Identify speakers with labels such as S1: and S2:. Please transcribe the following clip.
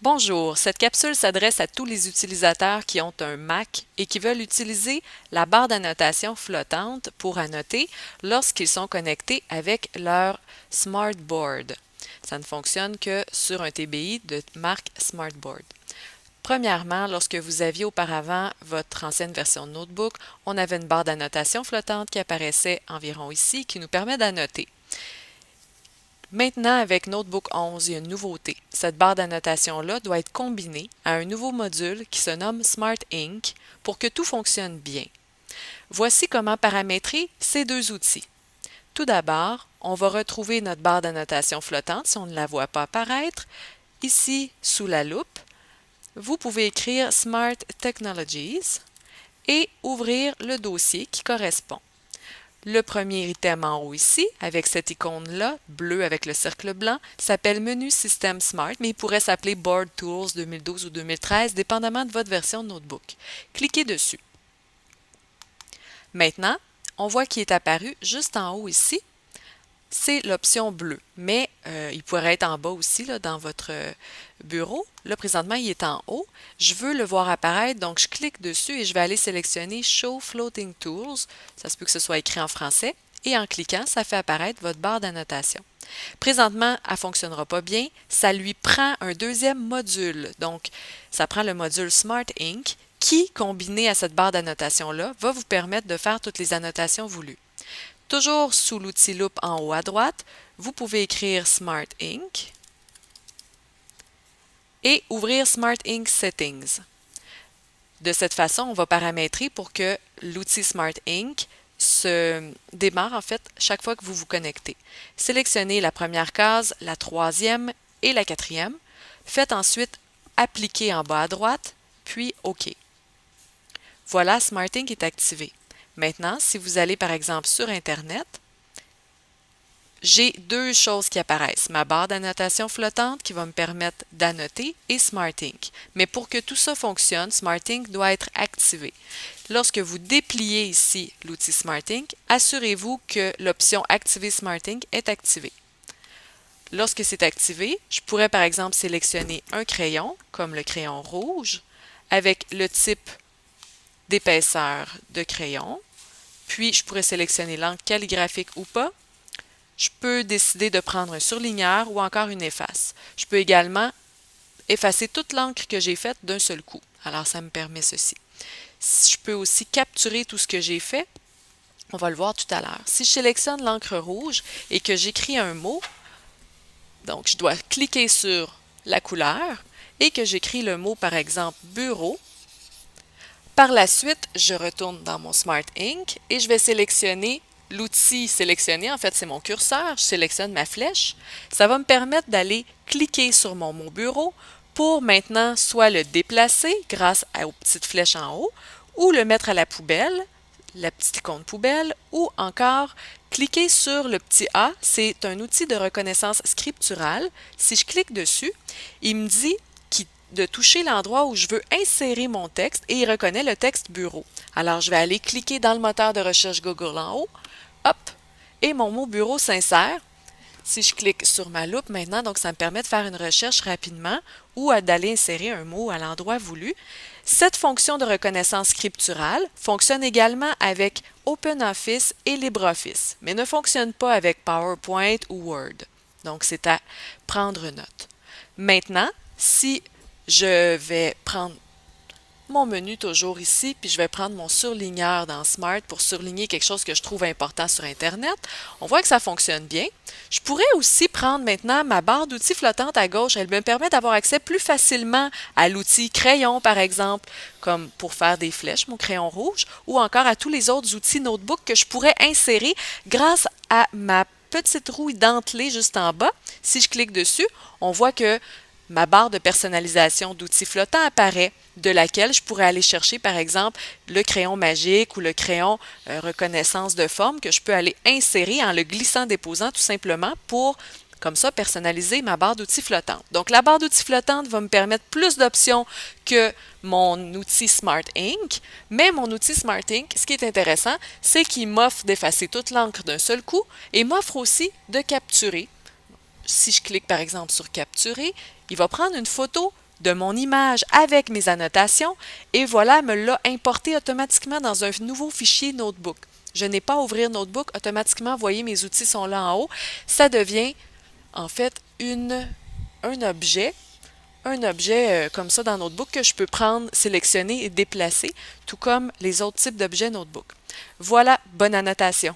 S1: Bonjour, cette capsule s'adresse à tous les utilisateurs qui ont un Mac et qui veulent utiliser la barre d'annotation flottante pour annoter lorsqu'ils sont connectés avec leur Smartboard. Ça ne fonctionne que sur un TBI de marque Smartboard. Premièrement, lorsque vous aviez auparavant votre ancienne version de notebook, on avait une barre d'annotation flottante qui apparaissait environ ici, qui nous permet d'annoter. Maintenant, avec Notebook 11, il y a une nouveauté. Cette barre d'annotation-là doit être combinée à un nouveau module qui se nomme Smart Ink pour que tout fonctionne bien. Voici comment paramétrer ces deux outils. Tout d'abord, on va retrouver notre barre d'annotation flottante si on ne la voit pas apparaître. Ici, sous la loupe, vous pouvez écrire Smart Technologies et ouvrir le dossier qui correspond. Le premier item en haut ici, avec cette icône-là, bleu avec le cercle blanc, s'appelle Menu System Smart, mais il pourrait s'appeler Board Tools 2012 ou 2013, dépendamment de votre version de notebook. Cliquez dessus. Maintenant, on voit qu'il est apparu juste en haut ici, c'est l'option bleue, mais il pourrait être en bas aussi là, dans votre bureau. Là, présentement, il est en haut. Je veux le voir apparaître, donc je clique dessus et je vais aller sélectionner Show Floating Tools. Ça se peut que ce soit écrit en français. Et en cliquant, ça fait apparaître votre barre d'annotation. Présentement, elle ne fonctionnera pas bien. Ça lui prend un deuxième module. Donc, ça prend le module Smart Ink qui, combiné à cette barre d'annotation-là, va vous permettre de faire toutes les annotations voulues. Toujours sous l'outil loupe en haut à droite, vous pouvez écrire Smart Ink et ouvrir Smart Ink Settings. De cette façon, on va paramétrer pour que l'outil Smart Ink se démarre en fait chaque fois que vous vous connectez. Sélectionnez la première case, la troisième et la quatrième. Faites ensuite Appliquer en bas à droite, puis OK. Voilà, Smart Ink est activé. Maintenant, si vous allez par exemple sur Internet, j'ai deux choses qui apparaissent. Ma barre d'annotation flottante qui va me permettre d'annoter et SmartInk. Mais pour que tout ça fonctionne, SmartInk doit être activé. Lorsque vous dépliez ici l'outil SmartInk, assurez-vous que l'option Activer SmartInk est activée. Lorsque c'est activé, je pourrais par exemple sélectionner un crayon, comme le crayon rouge, avec le type d'épaisseur de crayon. Puis, je pourrais sélectionner l'encre calligraphique ou pas. Je peux décider de prendre un surligneur ou encore une efface. Je peux également effacer toute l'encre que j'ai faite d'un seul coup. Alors, ça me permet ceci. Je peux aussi capturer tout ce que j'ai fait. On va le voir tout à l'heure. Si je sélectionne l'encre rouge et que j'écris un mot, donc je dois cliquer sur la couleur et que j'écris le mot, par exemple, bureau. Par la suite, je retourne dans mon Smart Ink et je vais sélectionner l'outil sélectionné. En fait, c'est mon curseur. Je sélectionne ma flèche. Ça va me permettre d'aller cliquer sur mon mot bureau pour maintenant soit le déplacer grâce aux petites flèches en haut ou le mettre à la poubelle, la petite icône poubelle, ou encore cliquer sur le petit A. C'est un outil de reconnaissance scripturale. Si je clique dessus, il me dit de toucher l'endroit où je veux insérer mon texte et il reconnaît le texte bureau. Alors, je vais aller cliquer dans le moteur de recherche Google en haut, hop, et mon mot bureau s'insère. Si je clique sur ma loupe maintenant, donc ça me permet de faire une recherche rapidement ou d'aller insérer un mot à l'endroit voulu. Cette fonction de reconnaissance scripturale fonctionne également avec OpenOffice et LibreOffice, mais ne fonctionne pas avec PowerPoint ou Word. Donc, c'est à prendre note. Maintenant, si je vais prendre mon menu toujours ici, puis je vais prendre mon surligneur dans Smart pour surligner quelque chose que je trouve important sur Internet. On voit que ça fonctionne bien. Je pourrais aussi prendre maintenant ma barre d'outils flottante à gauche. Elle me permet d'avoir accès plus facilement à l'outil crayon, par exemple, comme pour faire des flèches, mon crayon rouge, ou encore à tous les autres outils notebook que je pourrais insérer grâce à ma petite roue dentelée juste en bas. Si je clique dessus, on voit que ma barre de personnalisation d'outils flottants apparaît, de laquelle je pourrais aller chercher, par exemple, le crayon magique ou le crayon reconnaissance de forme que je peux aller insérer en le glissant-déposant tout simplement pour, comme ça, personnaliser ma barre d'outils flottante. Donc, la barre d'outils flottante va me permettre plus d'options que mon outil Smart Ink, mais mon outil Smart Ink, ce qui est intéressant, c'est qu'il m'offre d'effacer toute l'encre d'un seul coup et m'offre aussi de capturer. Si je clique par exemple sur Capturer, il va prendre une photo de mon image avec mes annotations et voilà, elle me l'a importé automatiquement dans un nouveau fichier Notebook. Je n'ai pas à ouvrir Notebook, automatiquement, vous voyez, mes outils sont là en haut. Ça devient en fait un objet comme ça dans Notebook que je peux prendre, sélectionner et déplacer, tout comme les autres types d'objets Notebook. Voilà, bonne annotation.